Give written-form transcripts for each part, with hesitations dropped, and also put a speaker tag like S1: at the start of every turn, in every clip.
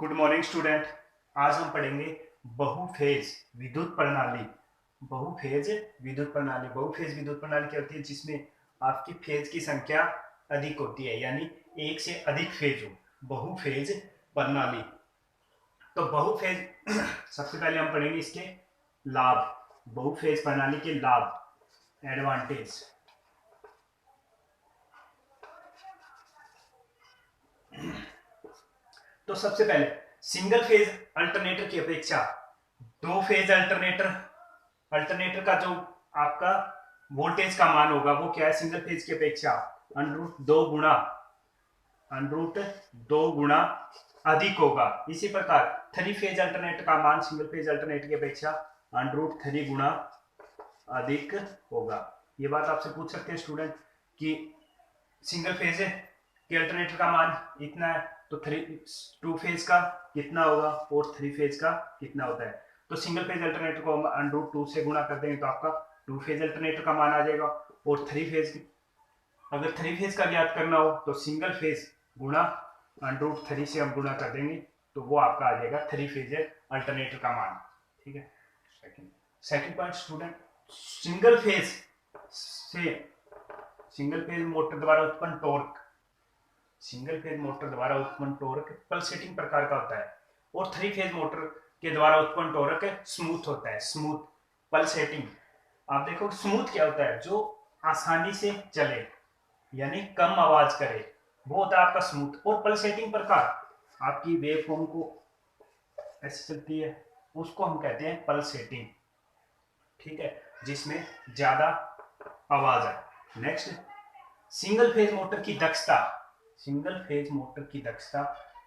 S1: Good morning student. आज हम पढ़ेंगे बहुफेज विद्युत प्रणाली। बहुफेज विद्युत प्रणाली क्या होती है? जिसमें आपकी फेज की संख्या अधिक होती है, यानी एक से अधिक फेज हो, बहुफेज प्रणाली। तो बहुफेज सबसे पहले हम पढ़ेंगे इसके लाभ, बहुफेज प्रणाली के लाभ, एडवांटेज। तो सबसे पहले सिंगल फेज अल्टरनेटर की अपेक्षा दो फेज अल्टरनेटर का जो आपका वोल्टेज का मान होगा वो क्या है? सिंगल फेज की अपेक्षा √2 गुणा अधिक होगा। इसी प्रकार थ्री फेज अल्टरनेटर का मान सिंगल फेज अल्टरनेटर की अपेक्षा √3 गुणा अधिक होगा। ये बात आपसे पूछ सकते हैं स्टूडेंट कि सिंगल फेज के अल्टरनेटर का मान इतना है तो टू फेज का कितना होगा और थ्री फेज का कितना होता है। तो सिंगल फेज अल्टरनेटर को हम √2 से गुणा कर देंगे तो आपका टू फेज अल्टरनेटर का मान आ जाएगा। और अगर थ्री फेज का ज्ञात करना हो तो सिंगल फेज गुणा √3 से हम गुणा कर देंगे तो वो आपका आ जाएगा थ्री फेज अल्टरनेटर का मान। ठीक है। Second point student, single phase motor द्वारा उत्पन्न टॉर्क पल्सेटिंग प्रकार का होता है और थ्री फेज मोटर के द्वारा उत्पन्न टॉर्क स्मूथ होता है। स्मूथ पल्सेटिंग, आप देखो स्मूथ क्या होता है? जो आसानी से चले यानी कम आवाज करे, वो होता है आपका स्मूथ। और पल्सेटिंग प्रकार आपकी वेव फॉर्म को ऐसे चलती है, उसको हम कहते हैं पल्सेटिंग। ठीक है, जिसमें ज्यादा आवाज है। नेक्स्ट, सिंगल फेज मोटर की दक्षता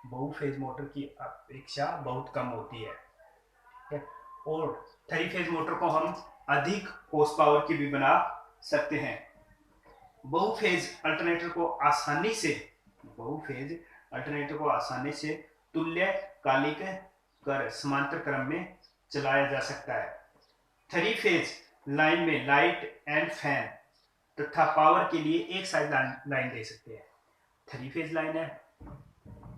S1: बहुफेज मोटर की अपेक्षा बहुत कम होती है। और थ्री फेज मोटर को हम अधिक हॉर्स पावर की भी बना सकते हैं। बहुफेज अल्टरनेटर को आसानी से तुल्यकालिक कर समांतर क्रम में चलाया जा सकता है। थ्री फेज लाइन में लाइट एंड फैन तथा पावर के लिए एक साइड लाइन दे सकते हैं। थ्री फेज लाइन है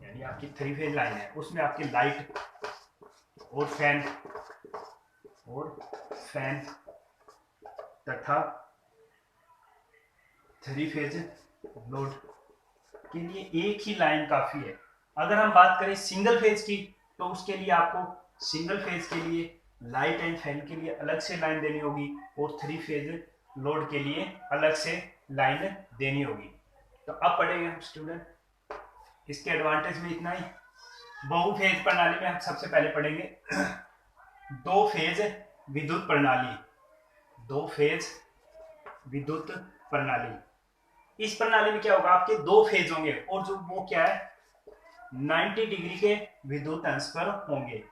S1: यानी आपकी थ्री फेज लाइन है, उसमें आपकी लाइट और फैन तथा थ्री फेज लोड के लिए एक ही लाइन काफी है। अगर हम बात करें सिंगल फेज की तो उसके लिए आपको सिंगल फेज के लिए लाइट एंड फैन के लिए अलग से लाइन देनी होगी और थ्री फेज लोड के लिए अलग से लाइन देनी होगी। तो अब पढ़ेंगे हम स्टूडेंट इसके एडवांटेज में इतना ही। बहुफेज प्रणाली में हम सबसे पहले पढ़ेंगे दो फेज विद्युत प्रणाली। इस प्रणाली में क्या होगा? आपके दो फेज होंगे और जो वो क्या है 90 डिग्री के विद्युत अंश पर होंगे।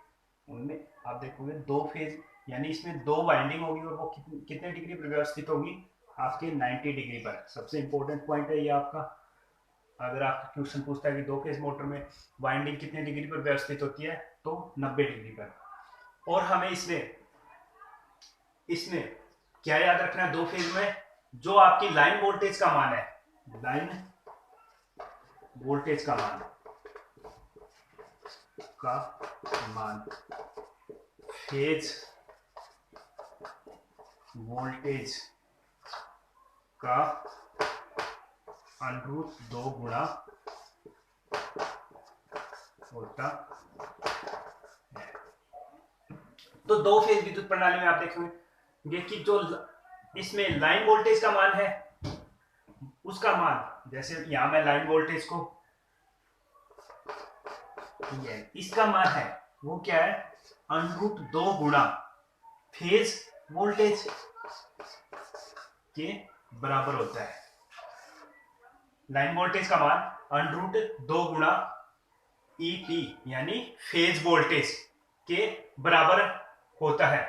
S1: उनमें आप देखोगे दो फेज यानी इसमें दो वाइंडिंग होगी और वो कितने डिग्री पर व्यवस्थित होगी? आपके 90 डिग्री पर। सबसे इंपॉर्टेंट पॉइंट है ये आपका। अगर आपका क्वेश्चन पूछता है कि दो फेज मोटर में वाइंडिंग कितने डिग्री पर व्यवस्थित होती है तो 90 डिग्री पर। और हमें इसमें क्या याद रखना है? दो फेज में जो आपकी लाइन वोल्टेज का मान है, फेज वोल्टेज का √2 गुणा होता है। तो दो फेज विद्युत प्रणाली में आप देखेंगे कि जो इसमें लाइन वोल्टेज का मान है उसका मान, जैसे यहां मैं लाइन वोल्टेज को इसका मान है वो क्या है? √2 गुणा फेज वोल्टेज के बराबर होता है। लाइन वोल्टेज का मान √2 गुणा EP यानी फेज वोल्टेज के बराबर होता है।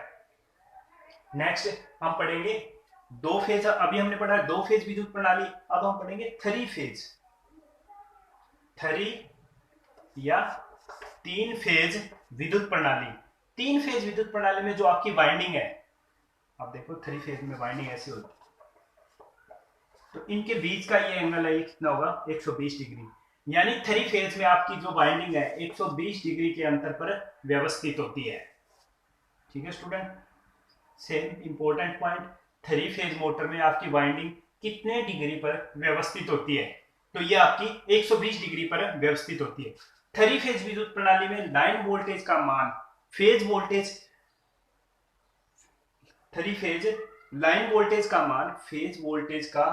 S1: नेक्स्ट हम पढ़ेंगे दो फेज। अभी हमने पढ़ा दो फेज विद्युत प्रणाली, अब हम पढ़ेंगे थ्री या तीन फेज विद्युत प्रणाली। तीन फेज विद्युत प्रणाली में जो आपकी वाइंडिंग है, आप देखो थ्री फेज में वाइंडिंग ऐसी होती है तो इनके बीच का ये एंगल है, कितना होगा? 120 डिग्री। यानी थ्री फेज में आपकी जो वाइंडिंग है 120 डिग्री के अंतर पर व्यवस्थित होती है। ठीक है student, same important point, three phase motor में आपकी वाइंडिंग कितने डिग्री पर व्यवस्थित होती है, तो ये आपकी 120 डिग्री पर व्यवस्थित होती है। थ्री फेज विद्युत प्रणाली में लाइन वोल्टेज का मान phase voltage, three phase line voltage का मान फेज वोल्टेज का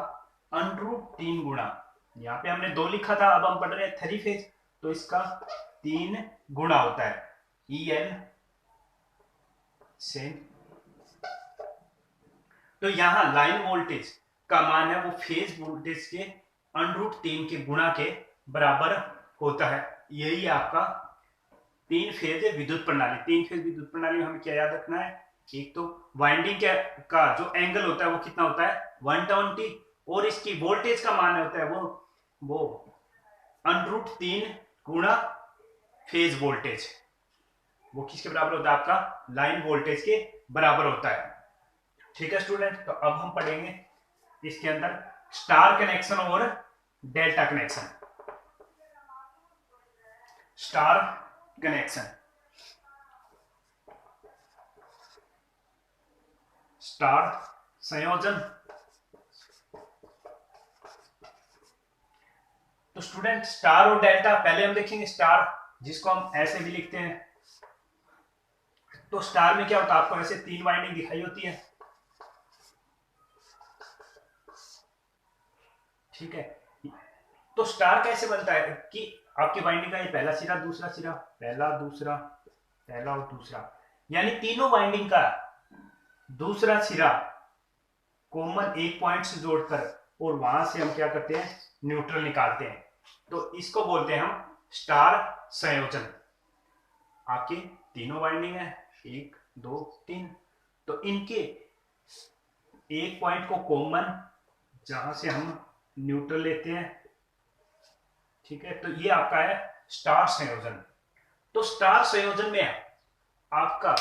S1: √3 गुना, यहाँ पे हमने 2 लिखा था, अब हम पढ़ रहे हैं थ्री फेज, तो इसका 3 गुना होता है EL से। तो यहां लाइन वोल्टेज का मान है वो फेज वोल्टेज के √3 के गुणा के बराबर होता है। यही आपका 3 फेज विद्युत प्रणाली। 3 फेज विद्युत प्रणाली में हमें क्या याद रखना है, एक तो वाइंडिंग का जो एंगल होता है वो कितना होता है 120, और इसकी वोल्टेज का मान होता है वो √3 गुणा फेज वोल्टेज, वो किसके बराबर होता है, आपका लाइन वोल्टेज के बराबर होता है। ठीक है स्टूडेंट, तो अब हम पढ़ेंगे इसके अंदर स्टार कनेक्शन और delta connection. Star connection, star संयोजन। तो स्टूडेंट स्टार और डेल्टा पहले हम देखेंगे। स्टार जिसको हम ऐसे भी लिखते हैं, तो स्टार में क्या होता है, आपको ऐसे 3 वाइंडिंग दिखाई होती है। ठीक है, तो स्टार कैसे बनता है कि आपकी वाइंडिंग का ये पहला सिरा, दूसरा सिरा, पहला दूसरा, पहला और दूसरा, यानी तीनों वाइंडिंग का दूसरा सिरा कॉमन एक पॉइंट से जोड़कर, और वहां से हम क्या करते हैं न्यूट्रल निकालते हैं, तो इसको बोलते हैं हम स्टार संयोजन। आपके तीनों वाइंडिंग है 1 2 3, तो इनके एक पॉइंट को कॉमन जहां से हम न्यूट्रल लेते हैं। ठीक है, तो ये आपका है स्टार संयोजन। तो स्टार संयोजन में आपका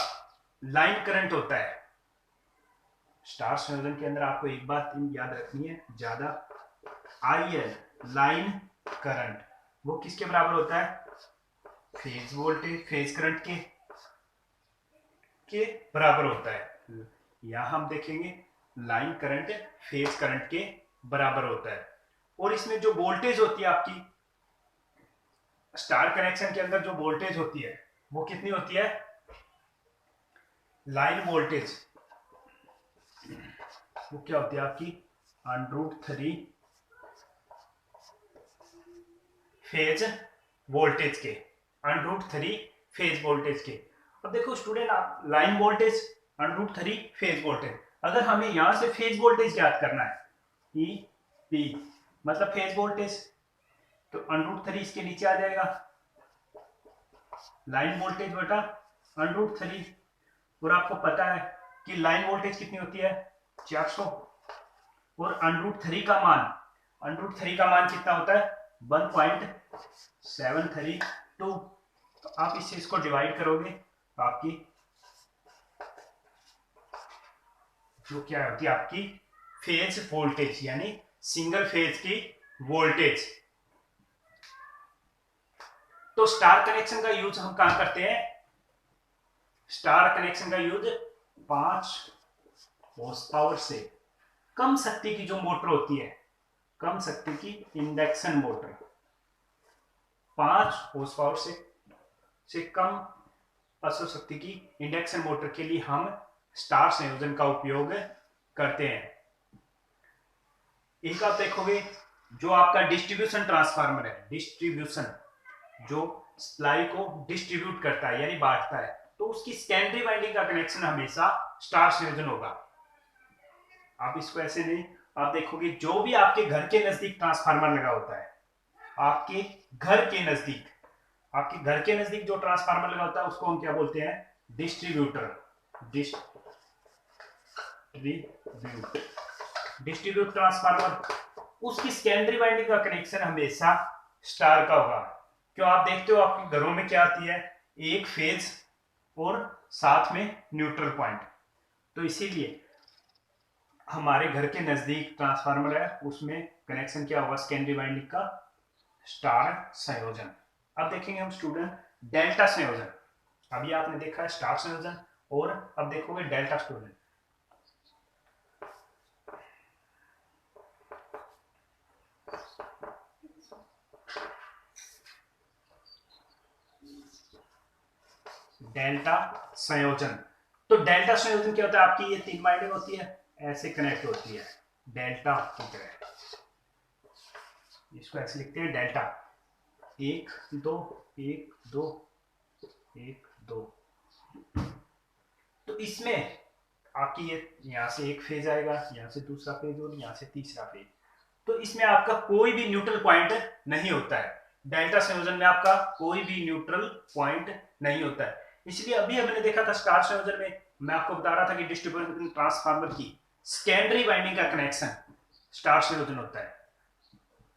S1: लाइन करंट होता है। स्टार संयोजन के अंदर आपको एक बात याद रखनी है ज्यादा, IL लाइन करंट वो किसके बराबर होता है, फेज वोल्टेज, फेज करंट के बराबर होता है। यहां हम देखेंगे लाइन करंट फेज करंट के बराबर होता है। और इसमें जो वोल्टेज होती है आपकी स्टार कनेक्शन के अंदर, जो वोल्टेज होती है वो कितनी होती है, लाइन वोल्टेज वो क्या होती है आपकी √3 फेज वोल्टेज के, √3 फेज वोल्टेज के। अब देखो स्टूडेंट, आप लाइन वोल्टेज √3 फेज वोल्टेज, अगर हमें यहां से फेज वोल्टेज ज्ञात करना है EP मतलब फेज वोल्टेज, तो √3 इसके नीचे आ जाएगा, लाइन वोल्टेज बटा √3। और आपको पता है कि लाइन वोल्टेज कितनी होती है 400, और √3 का मान, √3 का मान कितना होता है 1.732। तो आप इससे इसको डिवाइड करोगे तो आपकी जो क्या होती है आपकी फेज वोल्टेज, यानी सिंगल फेज की वोल्टेज। तो स्टार कनेक्शन का यूज हम कहां करते हैं, स्टार कनेक्शन का यूज 5 हॉर्स पावर से कम शक्ति की जो मोटर होती है, कम शक्ति की इंडक्शन मोटर, 5 हॉर्स पावर से कम अश्व शक्ति की इंडक्शन मोटर के लिए हम स्टार संयोजन का उपयोग करते हैं। एक आप देखोगे जो आपका डिस्ट्रीब्यूशन ट्रांसफार्मर है, डिस्ट्रीब्यूशन जो सप्लाई को डिस्ट्रीब्यूट करता है यानी बांटता है, तो उसकी सेकेंडरी वाइंडिंग का कनेक्शन हमेशा स्टार संयोजन होगा। आप इसको ऐसे नहीं, आप देखोगे जो भी आपके घर के नजदीक ट्रांसफार्मर लगा होता है, आपके घर के नजदीक, आपके घर के नजदीक जो ट्रांसफार्मर लगा होता है उसको हम क्या बोलते हैं, डिस्ट्रीब्यूटर, डिस्ट्रीब्यूट ट्रांसफार्मर, उसकी सेकेंडरी वाइंडिंग का कनेक्शन हमेशा स्टार का होगा। क्यों, आप देखते हो आपके घरों में क्या आती है, एक फेज और साथ में न्यूट्रल पॉइंट, तो इसीलिए हमारे घर के नजदीक ट्रांसफार्मर है, उसमें कनेक्शन क्या होगा सेकेंडरी वाइंडिंग का स्टार संयोजन। अब देखेंगे हम स्टूडेंट डेल्टा संयोजन। अभी आपने देखा है स्टार संयोजन और अब देखोगे डेल्टा संयोजन। डेल्टा संयोजन। तो डेल्टा संयोजन क्या होता है, आपकी ये 3 वाइंडिंग होती है, ऐसे कनेक्ट होती है डेल्टा की तरह, इसको ऐसे लिखते हैं डेल्टा, 1 2 1 2 1 2। तो इसमें आपकी ये यहां से एक फेज आएगा, यहां से दूसरा फेज और यहां से तीसरा फेज। तो इसमें आपका कोई भी न्यूट्रल पॉइंट नहीं होता है। डेल्टा संयोजन में आपका कोई भी न्यूट्रल पॉइंट नहीं होता है। इसलिए अभी हमने देखा था स्टार संयोजन में, मैं आपको बता रहा था कि डिस्ट्रीब्यूशन ट्रांसफार्मर की सेकेंडरी वाइंडिंग का कनेक्शन स्टार संयोजन होता है।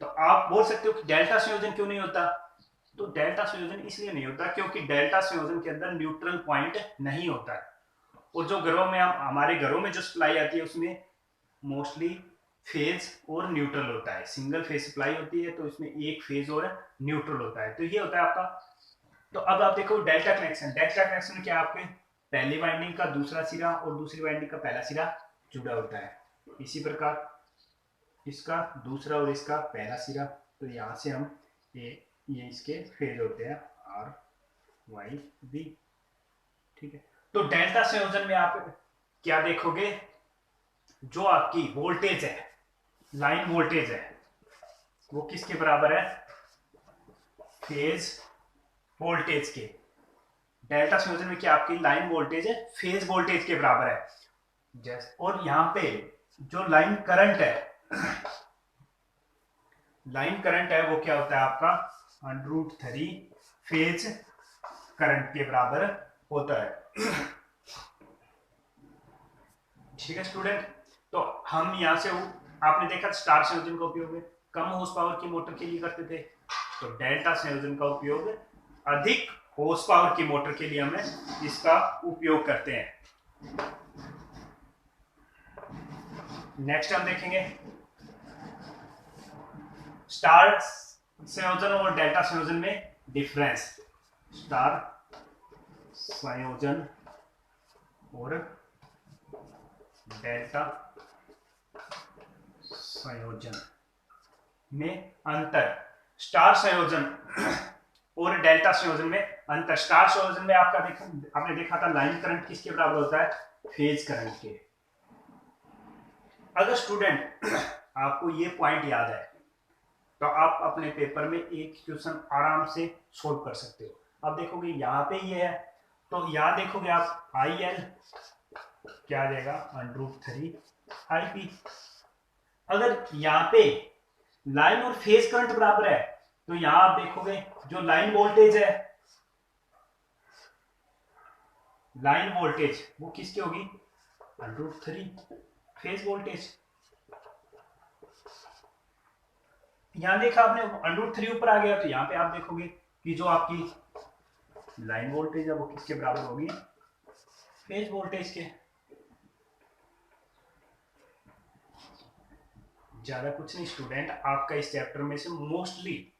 S1: तो आप बोल सकते हो कि डेल्टा संयोजन क्यों नहीं होता। तो डेल्टा संयोजन इसलिए नहीं होता क्योंकि डेल्टा संयोजन के अंदर न्यूट्रल पॉइंट नहीं होता है। और जो घरों में हमारे घरों में जो सप्लाई आती है उसमें मोस्टली फेज और न्यूट्रल होता है। सिंगल फेज सप्लाई होती है तो इसमें एक फेज और न्यूट्रल होता है। तो ये होता है आपका। तो अब आप देखो डेल्टा कनेक्शन। डेल्टा कनेक्शन क्या, आपके पहली वाइंडिंग का दूसरा सिरा और दूसरी वाइंडिंग का पहला सिरा जुड़ा होता है। इसी प्रकार इसका दूसरा और इसका पहला सिरा, तो यहां से हम ये इसके फेज होते हैं आर वाई बी। ठीक है। तो डेल्टा संयोजन में आप क्या देखोगे, जो आपकी वोल्टेज है, लाइन वोल्टेज है, वो किसके बराबर है, फेज वोल्टेज के। डेल्टा संयोजन में क्या आपकी लाइन वोल्टेज है फेज वोल्टेज के बराबर है। जैसे और यहां पे जो लाइन करंट है, लाइन करंट है वो क्या होता है आपका √3 फेज करंट के बराबर होता है। ठीक है स्टूडेंट। तो हम यहां से आपने देखा स्टार संयोजन का उपयोग कम हॉर्स पावर की मोटर के लिए करते थे, तो डेल्टा संयोजन का उपयोग अधिक हॉर्स पावर की मोटर के लिए हमें इसका उपयोग करते हैं। नेक्स्ट हम देखेंगे स्टार संयोजन और डेल्टा संयोजन में डिफरेंस। स्टार संयोजन और डेल्टा संयोजन में अंतर। स्टार संयोजन और डेल्टा संयोजन में अंतर। स्टार संयोजन में आपने देखा था लाइन करंट किसके बराबर होता है, फेज करंट के। अगर स्टूडेंट आपको ये पॉइंट याद है तो आप अपने पेपर में एक क्वेश्चन आराम से सोल्व कर सकते हो। अब देखोगे यहाँ पे ये है, तो यहाँ देखोगे आप IL क्या आ जाएगा √3 IP। अगर यहाँ पे लाइन और फेज करंट बराबर है तो यहां आप देखोगे जो लाइन वोल्टेज है, लाइन वोल्टेज वो किसकी होगी √3 फेज वोल्टेज। यहां देखा आपने √3 ऊपर आ गया, तो यहां पे आप देखोगे कि जो आपकी लाइन वोल्टेज है वो किसके बराबर होगी, फेज वोल्टेज के। ज्यादा कुछ नहीं स्टूडेंट, आपका इस चैप्टर में से मोस्टली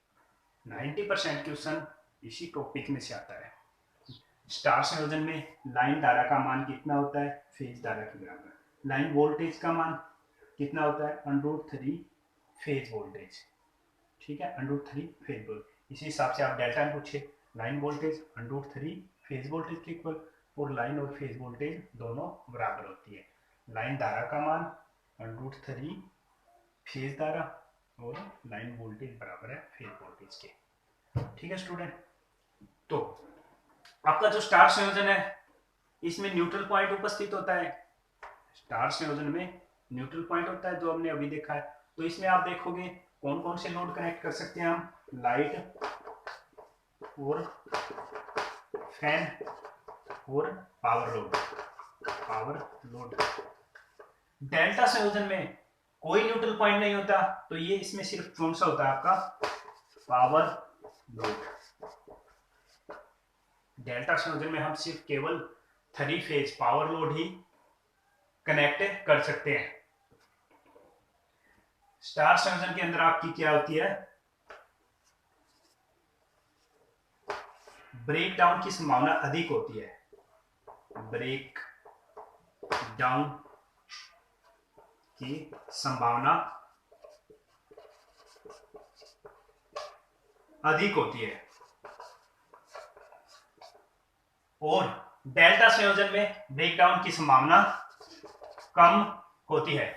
S1: 90% क्वेश्चन इसी टॉपिक में से आता है। स्टार संयोजन में लाइन धारा का मान कितना होता है, फेज धारा के बराबर। लाइन वोल्टेज का मान कितना होता है √3 फेज वोल्टेज। ठीक है, √3 फेज वोल्टेज। इसी हिसाब से आप डेल्टा में पूछे, लाइन वोल्टेज √3 फेज वोल्टेज के इक्वल, और लाइन और फेज वोल्टेज दोनों बराबर होती है। लाइन धारा का मान √3 फेज धारा और लाइन वोल्टेज बराबर है फेज वोल्टेज के। ठीक है स्टूडेंट। तो आपका जो स्टार संयोजन है इसमें न्यूट्रल पॉइंट उपस्थित होता है। स्टार संयोजन में न्यूट्रल पॉइंट होता है जो हमने अभी देखा है। तो इसमें आप देखोगे कौन कौन से लोड कनेक्ट कर सकते हैं हम, लाइट और फैन और power load. Power load. Delta संयोजन में कोई न्यूट्रल पॉइंट नहीं होता, तो ये इसमें सिर्फ कौन सा होता है आपका पावर लोड। डेल्टा संयोजन में हम सिर्फ केवल 3 फेज पावर लोड ही कनेक्ट कर सकते हैं। स्टार संयोजन के अंदर आपकी क्या होती है, ब्रेक डाउन की संभावना अधिक होती है, ब्रेक डाउन की संभावना अधिक होती है, और डेल्टा संयोजन में ब्रेकडाउन की संभावना कम होती है।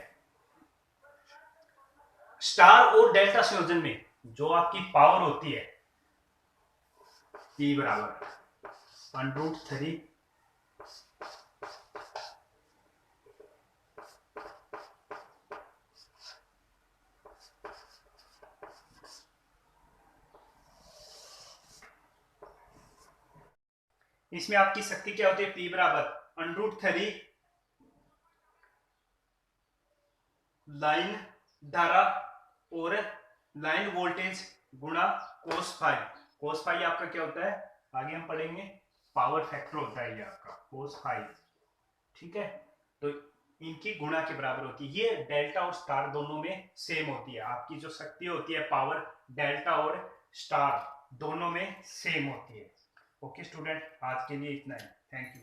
S1: स्टार और डेल्टा संयोजन में जो आपकी पावर होती है P बराबर √3 इसमें आपकी शक्ति क्या होती है, P बराबर √3 लाइन धारा और लाइन वोल्टेज गुणा cos फाई। cos फाई आपका क्या होता है, आगे हम पढ़ेंगे, पावर फैक्टर होता है ये आपका cos फाई, ठीक है। तो इनकी गुणा के बराबर होती है। ये डेल्टा और स्टार दोनों में सेम होती है, आपकी जो शक्ति होती है पावर डेल्टा और स्टार दोनों में सेम होती है। ओके स्टूडेंट, आज के लिए इतना ही, थैंक यू।